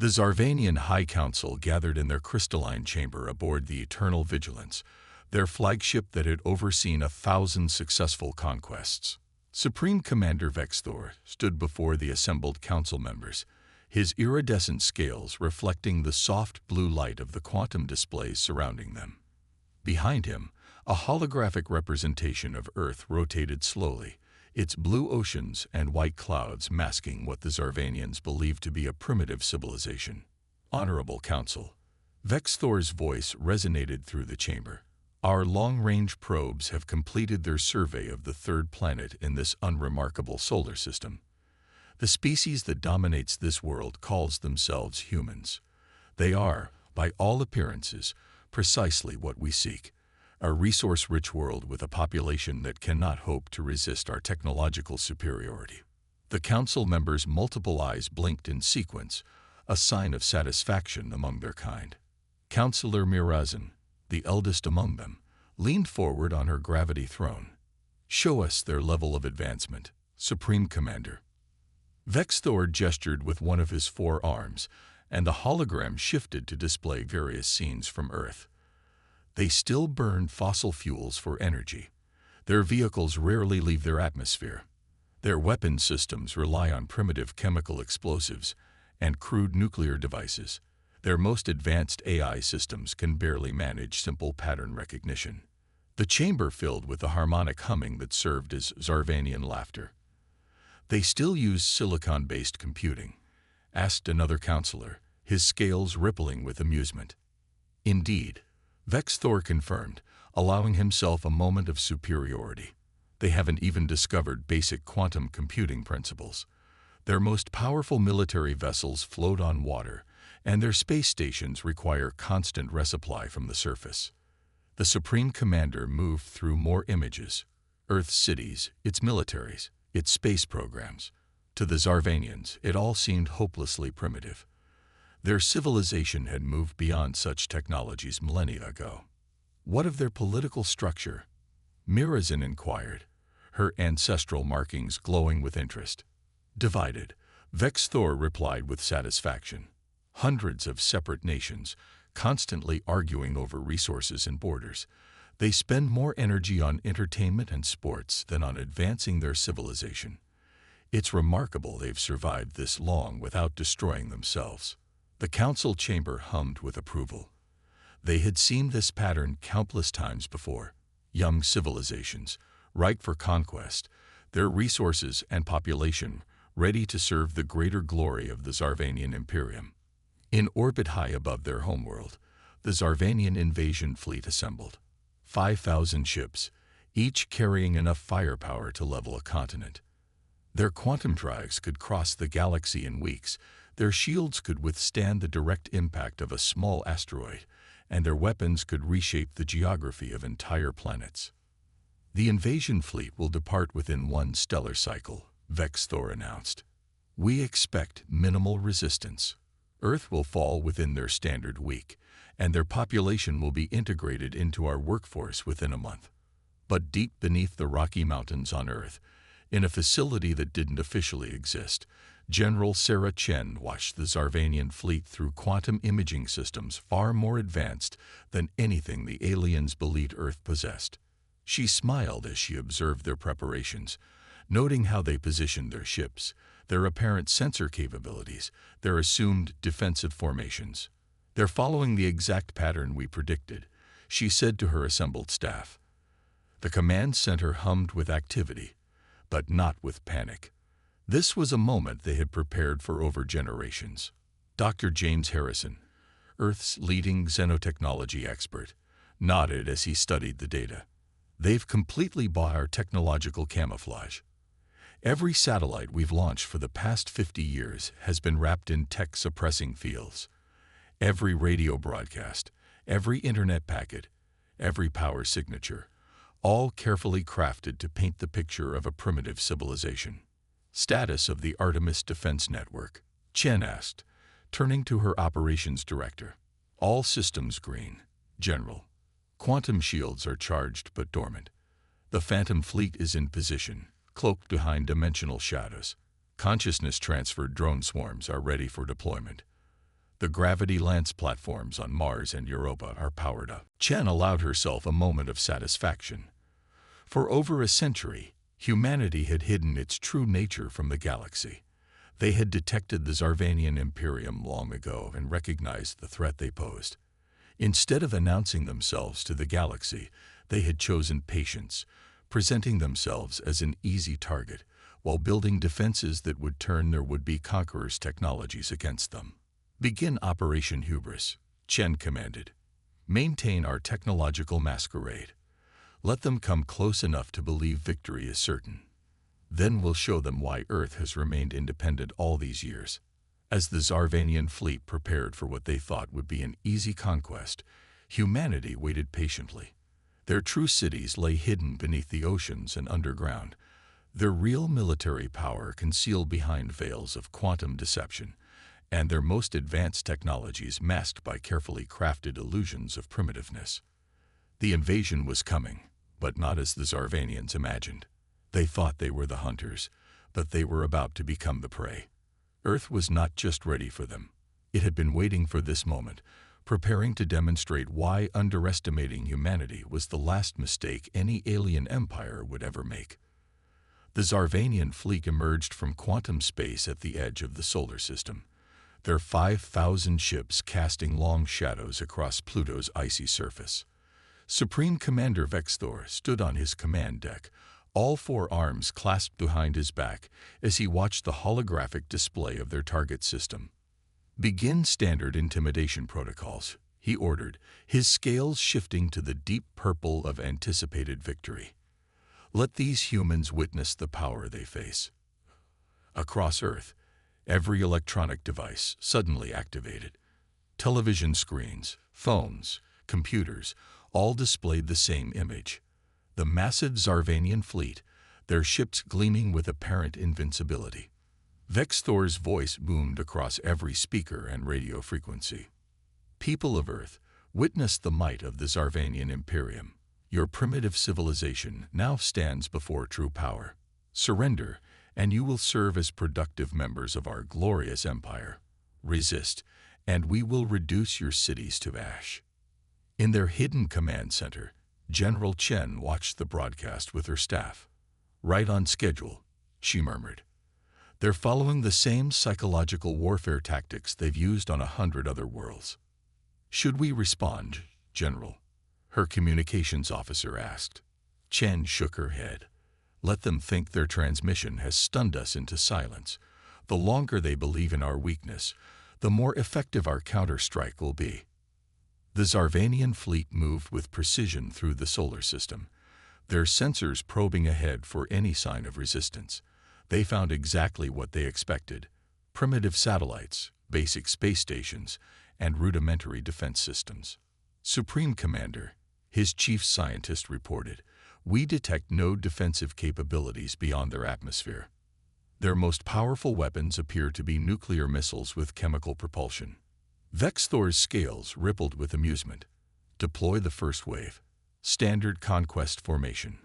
The Zarvanian High Council gathered in their crystalline chamber aboard the Eternal Vigilance, their flagship that had overseen 1,000 successful conquests. Supreme Commander Vexthor stood before the assembled council members, his iridescent scales reflecting the soft blue light of the quantum displays surrounding them. Behind him, a holographic representation of Earth rotated slowly, its blue oceans and white clouds masking what the Zarvanians believed to be a primitive civilization. Honorable Council. Vexthor's voice resonated through the chamber. Our long-range probes have completed their survey of the third planet in this unremarkable solar system. The species that dominates this world calls themselves humans. They are, by all appearances, precisely what we seek. A resource-rich world with a population that cannot hope to resist our technological superiority. The council members' multiple eyes blinked in sequence, a sign of satisfaction among their kind. Councillor Mirazin, the eldest among them, leaned forward on her gravity throne. Show us their level of advancement, Supreme Commander. Vexthor gestured with one of his 4 arms, and the hologram shifted to display various scenes from Earth. They still burn fossil fuels for energy. Their vehicles rarely leave their atmosphere. Their weapon systems rely on primitive chemical explosives and crude nuclear devices. Their most advanced AI systems can barely manage simple pattern recognition. The chamber filled with the harmonic humming that served as Zarvanian laughter. They still use silicon-based computing, asked another counselor, his scales rippling with amusement. Indeed, Vexthor confirmed, allowing himself a moment of superiority. They haven't even discovered basic quantum computing principles. Their most powerful military vessels float on water, and their space stations require constant resupply from the surface. The Supreme Commander moved through more images, Earth's cities, its militaries, its space programs. To the Zarvanians, it all seemed hopelessly primitive. Their civilization had moved beyond such technologies millennia ago. What of their political structure? Mirazin inquired, her ancestral markings glowing with interest. Divided, Vexthor replied with satisfaction. Hundreds of separate nations, constantly arguing over resources and borders. They spend more energy on entertainment and sports than on advancing their civilization. It's remarkable they've survived this long without destroying themselves. The council chamber hummed with approval. They had seen this pattern countless times before. Young civilizations, ripe for conquest, their resources and population ready to serve the greater glory of the Zarvanian Imperium. In orbit high above their homeworld, the Zarvanian invasion fleet assembled. 5,000 ships, each carrying enough firepower to level a continent. Their quantum drives could cross the galaxy in weeks, their shields could withstand the direct impact of a small asteroid, and their weapons could reshape the geography of entire planets. The invasion fleet will depart within 1 stellar cycle, Vexthor announced. We expect minimal resistance. Earth will fall within their standard week, and their population will be integrated into our workforce within a month. But deep beneath the Rocky Mountains on Earth, in a facility that didn't officially exist, General Sarah Chen watched the Zarvanian fleet through quantum imaging systems far more advanced than anything the aliens believed Earth possessed. She smiled as she observed their preparations, noting how they positioned their ships, their apparent sensor capabilities, their assumed defensive formations. They're following the exact pattern we predicted, she said to her assembled staff. The command center hummed with activity, but not with panic. This was a moment they had prepared for over generations. Dr. James Harrison, Earth's leading xenotechnology expert, nodded as he studied the data. They've completely bought our technological camouflage. Every satellite we've launched for the past 50 years has been wrapped in tech-suppressing fields. Every radio broadcast, every internet packet, every power signature, all carefully crafted to paint the picture of a primitive civilization. Status of the Artemis Defense Network, Chen asked, turning to her operations director. All systems green, General. Quantum shields are charged but dormant. The Phantom Fleet is in position, cloaked behind dimensional shadows. Consciousness-transferred drone swarms are ready for deployment. The gravity lance platforms on Mars and Europa are powered up. Chen allowed herself a moment of satisfaction. For over a century, humanity had hidden its true nature from the galaxy. They had detected the Zarvanian Imperium long ago and recognized the threat they posed. Instead of announcing themselves to the galaxy, they had chosen patience, presenting themselves as an easy target, while building defenses that would turn their would-be conquerors' technologies against them. "Begin Operation Hubris," Chen commanded. "Maintain our technological masquerade. Let them come close enough to believe victory is certain. Then we'll show them why Earth has remained independent all these years." As the Zarvanian fleet prepared for what they thought would be an easy conquest, humanity waited patiently. Their true cities lay hidden beneath the oceans and underground, their real military power concealed behind veils of quantum deception, and their most advanced technologies masked by carefully crafted illusions of primitiveness. The invasion was coming, but not as the Zarvanians imagined. They thought they were the hunters, but they were about to become the prey. Earth was not just ready for them. It had been waiting for this moment, preparing to demonstrate why underestimating humanity was the last mistake any alien empire would ever make. The Zarvanian fleet emerged from quantum space at the edge of the solar system, their 5,000 ships casting long shadows across Pluto's icy surface. Supreme Commander Vexthor stood on his command deck, all four arms clasped behind his back as he watched the holographic display of their target system. "Begin standard intimidation protocols," he ordered, his scales shifting to the deep purple of anticipated victory. "Let these humans witness the power they face." Across Earth, every electronic device suddenly activated. Television screens, phones, computers, all displayed the same image. The massive Zarvanian fleet, their ships gleaming with apparent invincibility. Vexthor's voice boomed across every speaker and radio frequency. "People of Earth, witness the might of the Zarvanian Imperium. Your primitive civilization now stands before true power. Surrender, and you will serve as productive members of our glorious empire. Resist, and we will reduce your cities to ash." In their hidden command center, General Chen watched the broadcast with her staff. "Right on schedule," she murmured. "They're following the same psychological warfare tactics they've used on 100 other worlds." "Should we respond, General?" her communications officer asked. Chen shook her head. "Let them think their transmission has stunned us into silence. The longer they believe in our weakness, the more effective our counterstrike will be." The Zarvanian fleet moved with precision through the solar system, their sensors probing ahead for any sign of resistance. They found exactly what they expected: primitive satellites, basic space stations, and rudimentary defense systems. "Supreme Commander," his chief scientist reported, "we detect no defensive capabilities beyond their atmosphere. Their most powerful weapons appear to be nuclear missiles with chemical propulsion." Vexthor's scales rippled with amusement. "Deploy the first wave. Standard Conquest formation.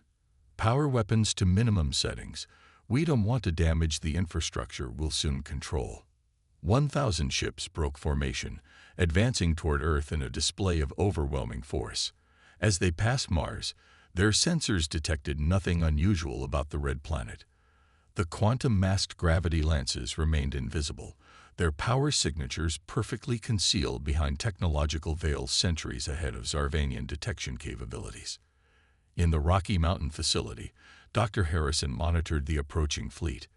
Power weapons to minimum settings. We don't want to damage the infrastructure we'll soon control." 1,000 ships broke formation, advancing toward Earth in a display of overwhelming force. As they passed Mars, their sensors detected nothing unusual about the red planet. The quantum-masked gravity lances remained invisible, their power signatures perfectly concealed behind technological veils centuries ahead of Zarvanian detection capabilities. In the Rocky Mountain facility, Dr. Harrison monitored the approaching fleet.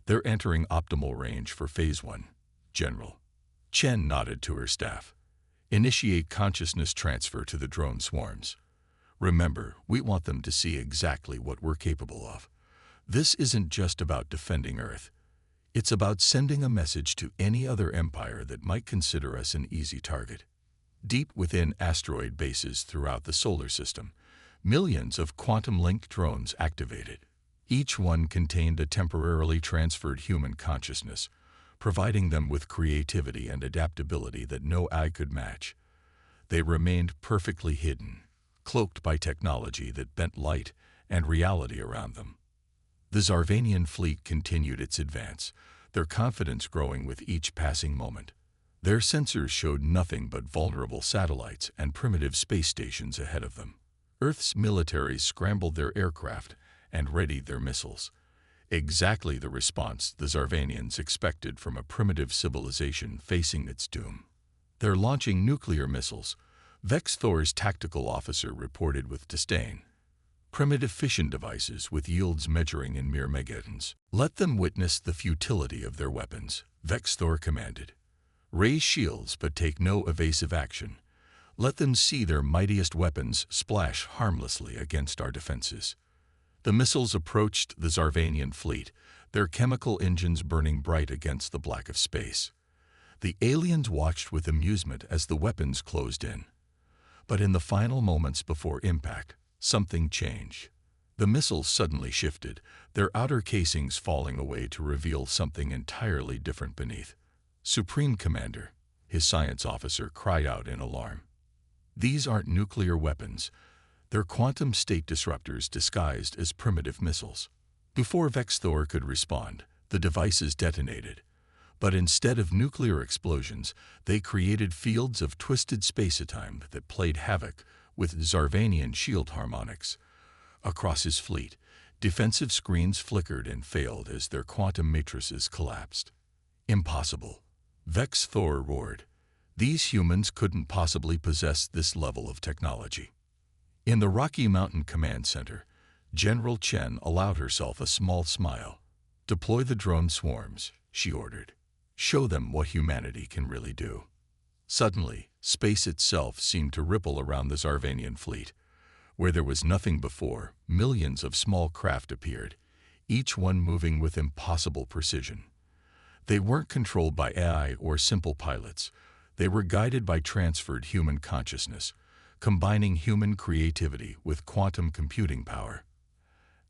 "They're entering optimal range for Phase 1, General." Chen nodded to her staff. "Initiate consciousness transfer to the drone swarms. Remember, we want them to see exactly what we're capable of. This isn't just about defending Earth. It's about sending a message to any other empire that might consider us an easy target." Deep within asteroid bases throughout the solar system, millions of quantum-linked drones activated. Each one contained a temporarily transferred human consciousness, providing them with creativity and adaptability that no eye could match. They remained perfectly hidden, cloaked by technology that bent light and reality around them. The Zarvanian fleet continued its advance, their confidence growing with each passing moment. Their sensors showed nothing but vulnerable satellites and primitive space stations ahead of them. Earth's military scrambled their aircraft and readied their missiles. Exactly the response the Zarvanians expected from a primitive civilization facing its doom. "They're launching nuclear missiles," Vex Thor's tactical officer reported with disdain. "Primitive fission devices with yields measuring in mere megatons. Let them witness the futility of their weapons," Vex Thor commanded. "Raise shields but take no evasive action. Let them see their mightiest weapons splash harmlessly against our defenses." The missiles approached the Zarvanian fleet, their chemical engines burning bright against the black of space. The aliens watched with amusement as the weapons closed in. But in the final moments before impact, something changed. The missiles suddenly shifted, their outer casings falling away to reveal something entirely different beneath. "Supreme Commander," his science officer cried out in alarm. "These aren't nuclear weapons. They're quantum state disruptors disguised as primitive missiles." Before Vex Thor could respond, the devices detonated. But instead of nuclear explosions, they created fields of twisted spacetime that played havoc with Zarvanian shield harmonics. Across his fleet, defensive screens flickered and failed as their quantum matrices collapsed. "Impossible," Vex Thor roared. "These humans couldn't possibly possess this level of technology." In the Rocky Mountain Command Center, General Chen allowed herself a small smile. "Deploy the drone swarms," she ordered. "Show them what humanity can really do." Suddenly, space itself seemed to ripple around the Zarvanian fleet. Where there was nothing before, millions of small craft appeared, each one moving with impossible precision. They weren't controlled by AI or simple pilots. They were guided by transferred human consciousness, combining human creativity with quantum computing power.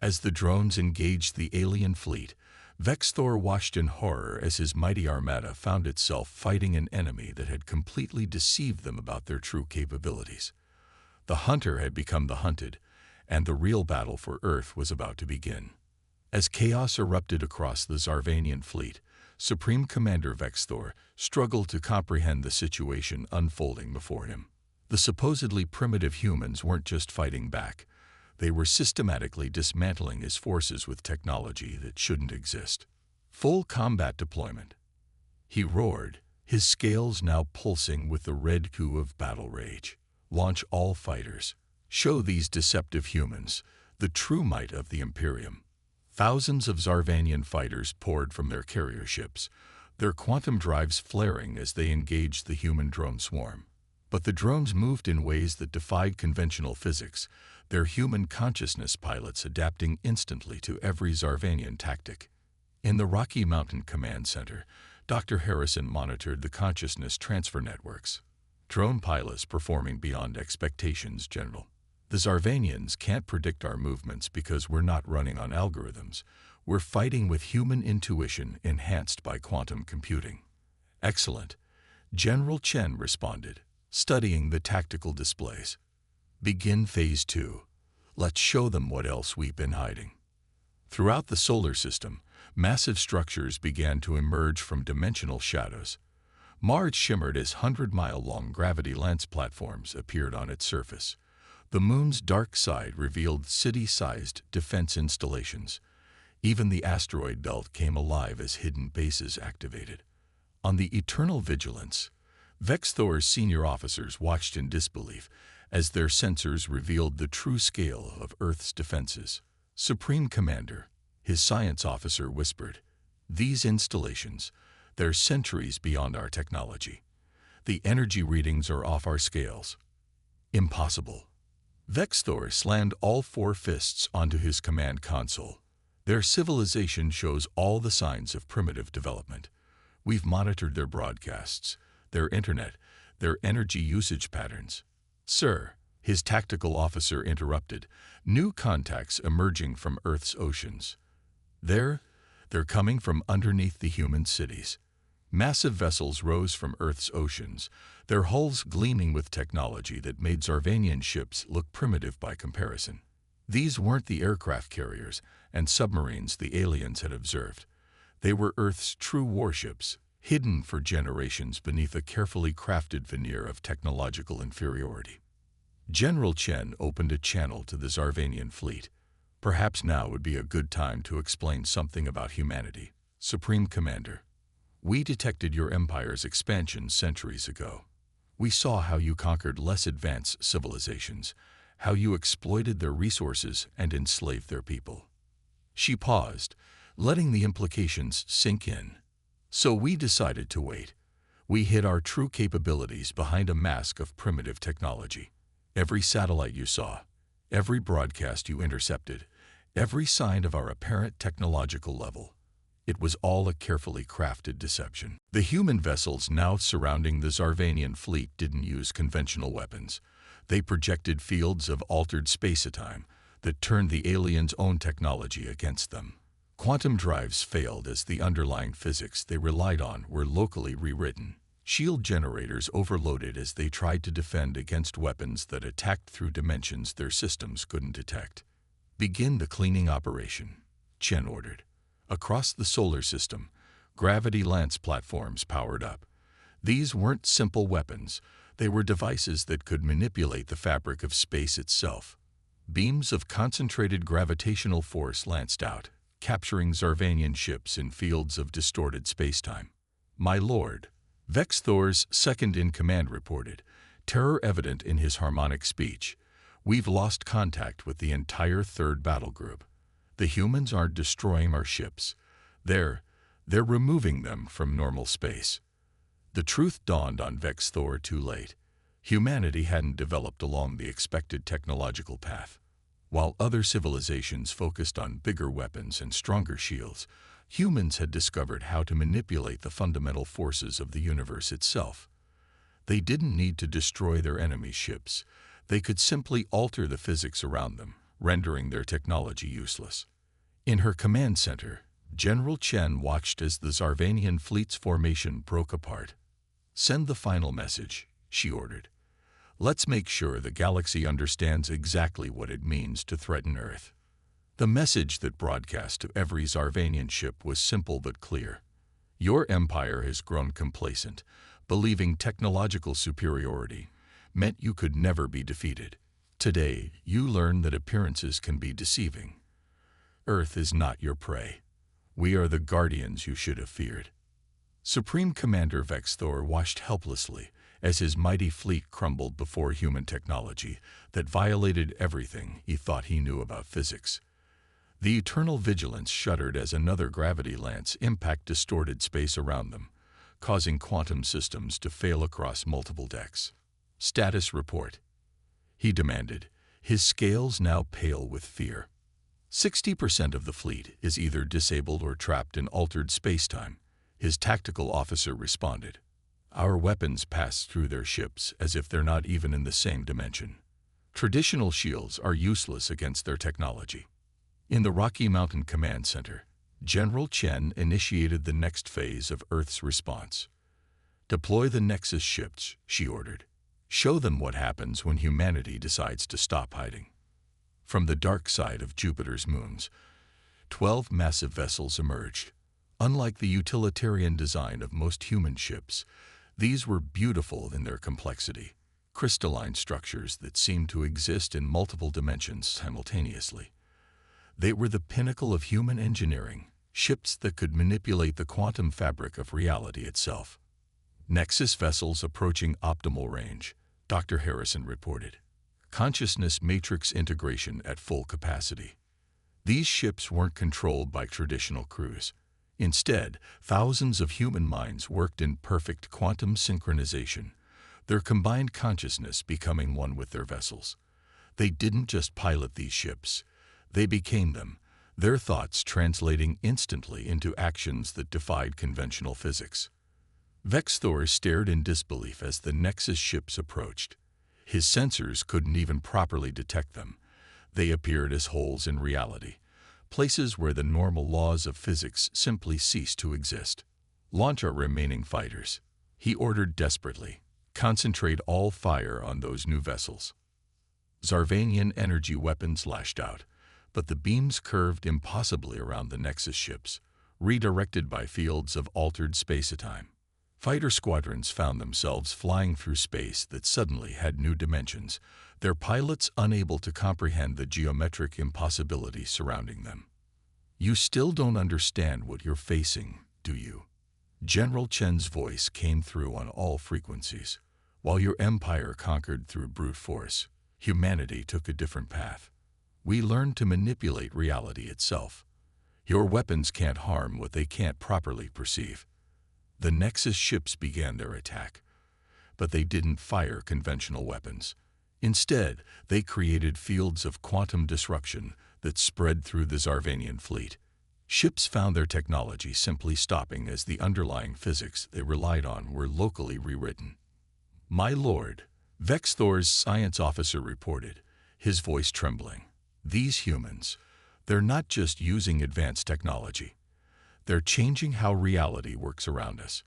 As the drones engaged the alien fleet, Vex Thor watched in horror as his mighty armada found itself fighting an enemy that had completely deceived them about their true capabilities. The hunter had become the hunted, and the real battle for Earth was about to begin. As chaos erupted across the Zarvanian fleet, Supreme Commander Vex Thor struggled to comprehend the situation unfolding before him. The supposedly primitive humans weren't just fighting back. They were systematically dismantling his forces with technology that shouldn't exist. "Full combat deployment," he roared, his scales now pulsing with the red hue of battle rage. "Launch all fighters. Show these deceptive humans the true might of the Imperium." Thousands of Zarvanian fighters poured from their carrier ships, their quantum drives flaring as they engaged the human drone swarm. But the drones moved in ways that defied conventional physics, their human consciousness pilots adapting instantly to every Zarvanian tactic. In the Rocky Mountain Command Center, Dr. Harrison monitored the consciousness transfer networks. "Drone pilots performing beyond expectations, General. The Zarvanians can't predict our movements because we're not running on algorithms. We're fighting with human intuition enhanced by quantum computing." "Excellent," General Chen responded, studying the tactical displays. "Begin Phase 2. Let's show them what else we've been hiding." Throughout the solar system, massive structures began to emerge from dimensional shadows. Mars shimmered as 100-mile-long gravity lance platforms appeared on its surface. The moon's dark side revealed city-sized defense installations. Even the asteroid belt came alive as hidden bases activated. On the Eternal Vigilance, Vex Thor's senior officers watched in disbelief as their sensors revealed the true scale of Earth's defenses. "Supreme Commander," his science officer whispered, "these installations, they're centuries beyond our technology. The energy readings are off our scales." "Impossible." Vex Thor slammed all four fists onto his command console. "Their civilization shows all the signs of primitive development. We've monitored their broadcasts, their internet, their energy usage patterns." "Sir," his tactical officer interrupted, "new contacts emerging from Earth's oceans. They're coming from underneath the human cities." Massive vessels rose from Earth's oceans, their hulls gleaming with technology that made Zarvanian ships look primitive by comparison. These weren't the aircraft carriers and submarines the aliens had observed. They were Earth's true warships, hidden for generations beneath a carefully crafted veneer of technological inferiority. General Chen opened a channel to the Zarvanian fleet. Perhaps now would be a good time to explain something about humanity. Supreme Commander, we detected your empire's expansion centuries ago. We saw how you conquered less advanced civilizations, how you exploited their resources and enslaved their people. She paused, letting the implications sink in. So we decided to wait. We hid our true capabilities behind a mask of primitive technology. Every satellite you saw, every broadcast you intercepted, every sign of our apparent technological level, it was all a carefully crafted deception. The human vessels now surrounding the Zarvanian fleet didn't use conventional weapons. They projected fields of altered space-time that turned the aliens' own technology against them. Quantum drives failed as the underlying physics they relied on were locally rewritten. Shield generators overloaded as they tried to defend against weapons that attacked through dimensions their systems couldn't detect. Begin the cleaning operation, Chen ordered. Across the solar system, gravity lance platforms powered up. These weren't simple weapons. They were devices that could manipulate the fabric of space itself. Beams of concentrated gravitational force lanced out, capturing Zarvanian ships in fields of distorted spacetime. My lord, Vex Thor's second-in-command reported, terror evident in his harmonic speech. We've lost contact with the entire third battle group. The humans aren't destroying our ships. They're removing them from normal space. The truth dawned on Vex Thor too late. Humanity hadn't developed along the expected technological path. While other civilizations focused on bigger weapons and stronger shields, humans had discovered how to manipulate the fundamental forces of the universe itself. They didn't need to destroy their enemy's ships. They could simply alter the physics around them, rendering their technology useless. In her command center, General Chen watched as the Zarvanian fleet's formation broke apart. Send the final message, she ordered. Let's make sure the galaxy understands exactly what it means to threaten Earth. The message that broadcast to every Zarvanian ship was simple but clear. Your empire has grown complacent, believing technological superiority meant you could never be defeated. Today, you learn that appearances can be deceiving. Earth is not your prey. We are the guardians you should have feared. Supreme Commander Vex Thor watched helplessly as his mighty fleet crumbled before human technology that violated everything he thought he knew about physics. The eternal vigilance shuddered as another gravity lance impact distorted space around them, causing quantum systems to fail across multiple decks. Status report, he demanded, his scales now pale with fear. 60% of the fleet is either disabled or trapped in altered spacetime, his tactical officer responded. Our weapons pass through their ships as if they're not even in the same dimension. Traditional shields are useless against their technology. In the Rocky Mountain Command Center, General Chen initiated the next phase of Earth's response. Deploy the Nexus ships, she ordered. Show them what happens when humanity decides to stop hiding. From the dark side of Jupiter's moons, 12 massive vessels emerged. Unlike the utilitarian design of most human ships, these were beautiful in their complexity, crystalline structures that seemed to exist in multiple dimensions simultaneously. They were the pinnacle of human engineering, ships that could manipulate the quantum fabric of reality itself. Nexus vessels approaching optimal range, Dr. Harrison reported. Consciousness matrix integration at full capacity. These ships weren't controlled by traditional crews. Instead, thousands of human minds worked in perfect quantum synchronization, their combined consciousness becoming one with their vessels. They didn't just pilot these ships. They became them, their thoughts translating instantly into actions that defied conventional physics. Vex Thor stared in disbelief as the Nexus ships approached. His sensors couldn't even properly detect them. They appeared as holes in reality, places where the normal laws of physics simply ceased to exist. Launch our remaining fighters, he ordered desperately. Concentrate all fire on those new vessels. Zarvanian energy weapons lashed out, but the beams curved impossibly around the Nexus ships, redirected by fields of altered space-time. Fighter squadrons found themselves flying through space that suddenly had new dimensions, their pilots unable to comprehend the geometric impossibility surrounding them. "You still don't understand what you're facing, do you?" General Chen's voice came through on all frequencies. "While your empire conquered through brute force, humanity took a different path. We learned to manipulate reality itself. Your weapons can't harm what they can't properly perceive." The Nexus ships began their attack, but they didn't fire conventional weapons. Instead, they created fields of quantum disruption that spread through the Zarvanian fleet. Ships found their technology simply stopping as the underlying physics they relied on were locally rewritten. "My lord," Vexthor's science officer reported, his voice trembling. "These humans, they're not just using advanced technology. They're changing how reality works around us.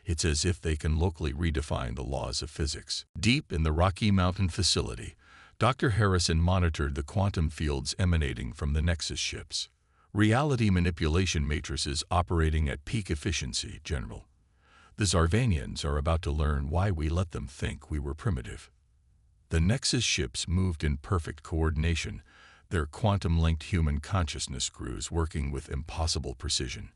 It's as if they can locally redefine the laws of physics." Deep in the Rocky Mountain facility, Dr. Harrison monitored the quantum fields emanating from the Nexus ships. "Reality manipulation matrices operating at peak efficiency, General. The Zarvanians are about to learn why we let them think we were primitive." The Nexus ships moved in perfect coordination, their quantum-linked human consciousness grooves working with impossible precision.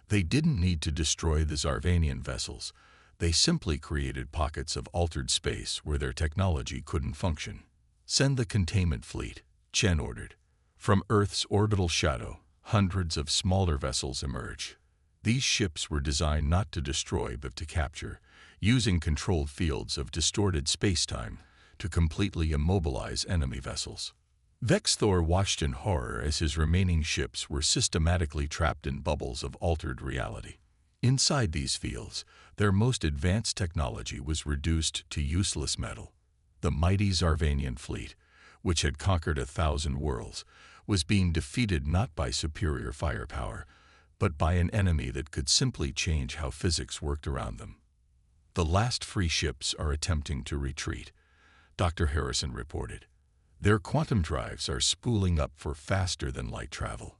They didn't need to destroy the Zarvanian vessels. They simply created pockets of altered space where their technology couldn't function. "Send the containment fleet," Chen ordered. From Earth's orbital shadow, hundreds of smaller vessels emerged. These ships were designed not to destroy but to capture, using controlled fields of distorted space-time to completely immobilize enemy vessels. Vexthor watched in horror as his remaining ships were systematically trapped in bubbles of altered reality. Inside these fields, their most advanced technology was reduced to useless metal. The mighty Zarvanian fleet, which had conquered 1,000 worlds, was being defeated not by superior firepower, but by an enemy that could simply change how physics worked around them. "The last free ships are attempting to retreat," Dr. Harrison reported. "Their quantum drives are spooling up for faster-than-light travel."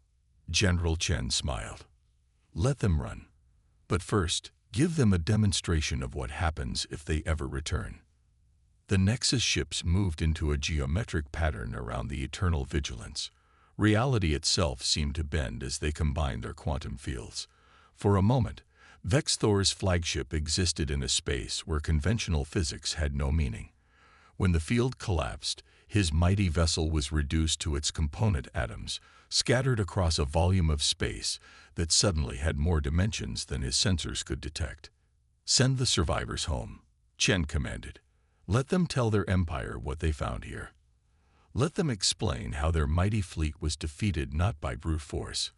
General Chen smiled. "Let them run. But first, give them a demonstration of what happens if they ever return." The Nexus ships moved into a geometric pattern around the eternal vigilance. Reality itself seemed to bend as they combined their quantum fields. For a moment, Vexthor's flagship existed in a space where conventional physics had no meaning. When the field collapsed, his mighty vessel was reduced to its component atoms, scattered across a volume of space that suddenly had more dimensions than his sensors could detect. "Send the survivors home," Chen commanded. "Let them tell their empire what they found here. Let them explain how their mighty fleet was defeated not by brute force,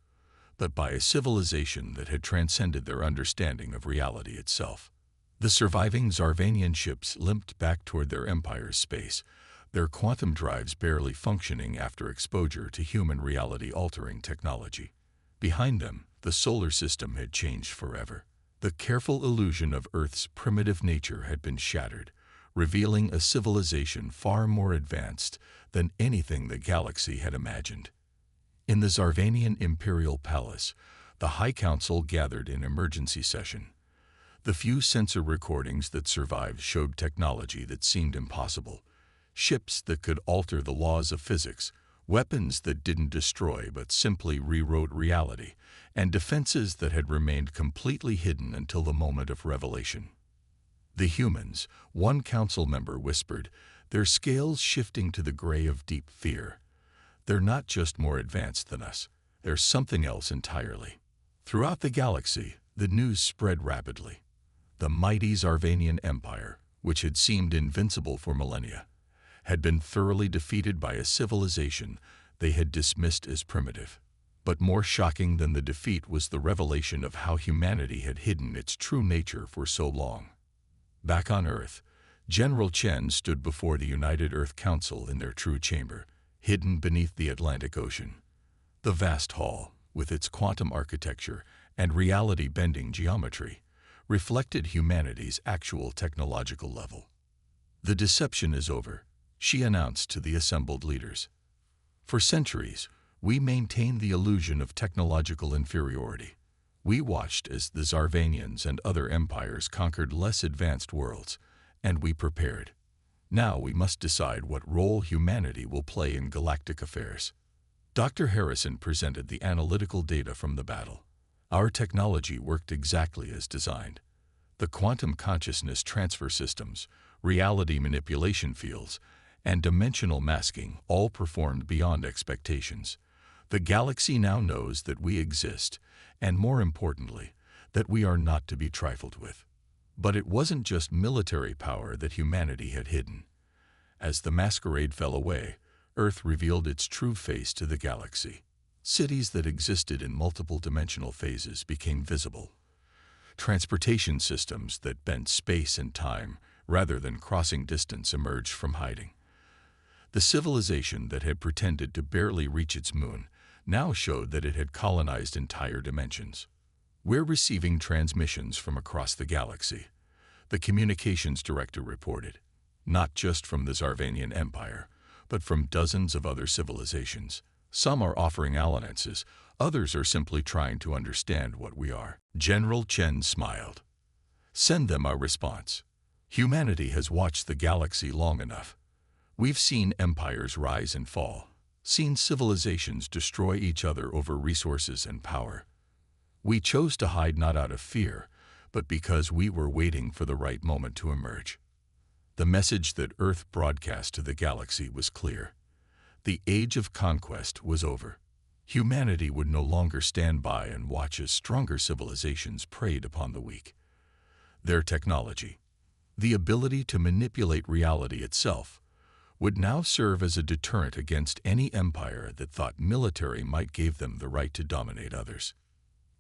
but by a civilization that had transcended their understanding of reality itself." The surviving Zarvanian ships limped back toward their empire's space, their quantum drives barely functioning after exposure to human reality-altering technology. Behind them, the solar system had changed forever. The careful illusion of Earth's primitive nature had been shattered, revealing a civilization far more advanced than anything the galaxy had imagined. In the Zarvanian Imperial Palace, the High Council gathered in emergency session. The few sensor recordings that survived showed technology that seemed impossible. Ships that could alter the laws of physics, weapons that didn't destroy but simply rewrote reality, and defenses that had remained completely hidden until the moment of revelation. "The humans," one council member whispered, their scales shifting to the gray of deep fear. "They're not just more advanced than us. They're something else entirely." Throughout the galaxy, the news spread rapidly. The mighty Zarvanian Empire, which had seemed invincible for millennia, had been thoroughly defeated by a civilization they had dismissed as primitive. But more shocking than the defeat was the revelation of how humanity had hidden its true nature for so long. Back on Earth, General Chen stood before the United Earth Council in their true chamber, hidden beneath the Atlantic Ocean. The vast hall, with its quantum architecture and reality-bending geometry, reflected humanity's actual technological level. "The deception is over," she announced to the assembled leaders. "For centuries, we maintained the illusion of technological inferiority. We watched as the Zarvanians and other empires conquered less advanced worlds, and we prepared. Now we must decide what role humanity will play in galactic affairs. Dr. Harrison presented the analytical data from the battle. Our technology worked exactly as designed. The quantum consciousness transfer systems, reality manipulation fields, and dimensional masking all performed beyond expectations. The galaxy now knows that we exist, and more importantly, that we are not to be trifled with. But it wasn't just military power that humanity had hidden. As the masquerade fell away, Earth revealed its true face to the galaxy. Cities that existed in multiple dimensional phases became visible. Transportation systems that bent space and time rather than crossing distance emerged from hiding. The civilization that had pretended to barely reach its moon now showed that it had colonized entire dimensions. We're receiving transmissions from across the galaxy, the communications director reported, not just from the Zarvanian Empire, but from dozens of other civilizations. Some are offering alliances, others are simply trying to understand what we are. General Chen smiled. Send them our response. Humanity has watched the galaxy long enough. We've seen empires rise and fall, seen civilizations destroy each other over resources and power. We chose to hide not out of fear, but because we were waiting for the right moment to emerge. The message that Earth broadcast to the galaxy was clear. The age of conquest was over. Humanity would no longer stand by and watch as stronger civilizations preyed upon the weak. Their technology, the ability to manipulate reality itself, would now serve as a deterrent against any empire that thought military might give them the right to dominate others.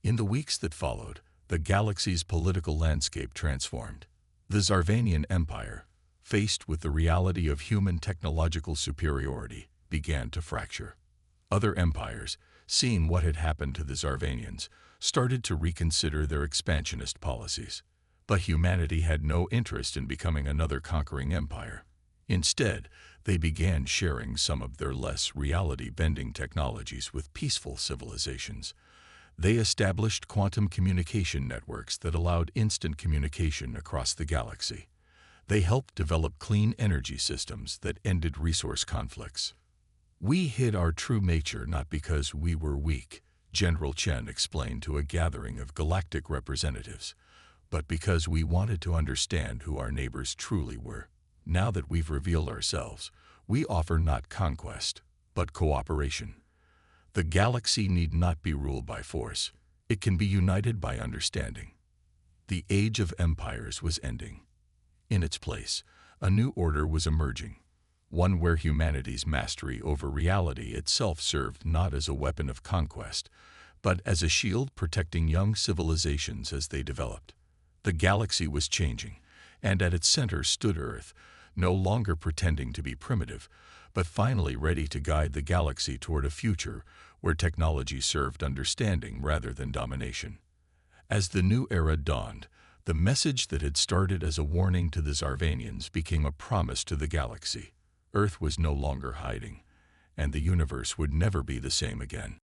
In the weeks that followed, the galaxy's political landscape transformed. The Zarvanian Empire, faced with the reality of human technological superiority, began to fracture. Other empires, seeing what had happened to the Zarvanians, started to reconsider their expansionist policies. But humanity had no interest in becoming another conquering empire. Instead, they began sharing some of their less reality-bending technologies with peaceful civilizations. They established quantum communication networks that allowed instant communication across the galaxy. They helped develop clean energy systems that ended resource conflicts. We hid our true nature not because we were weak, General Chen explained to a gathering of galactic representatives, but because we wanted to understand who our neighbors truly were. Now that we've revealed ourselves, we offer not conquest, but cooperation. The galaxy need not be ruled by force. It can be united by understanding. The age of empires was ending. In its place, a new order was emerging, one where humanity's mastery over reality itself served not as a weapon of conquest, but as a shield protecting young civilizations as they developed. The galaxy was changing, and at its center stood Earth, no longer pretending to be primitive, but finally ready to guide the galaxy toward a future where technology served understanding rather than domination. As the new era dawned, the message that had started as a warning to the Zarvanians became a promise to the galaxy. Earth was no longer hiding, and the universe would never be the same again.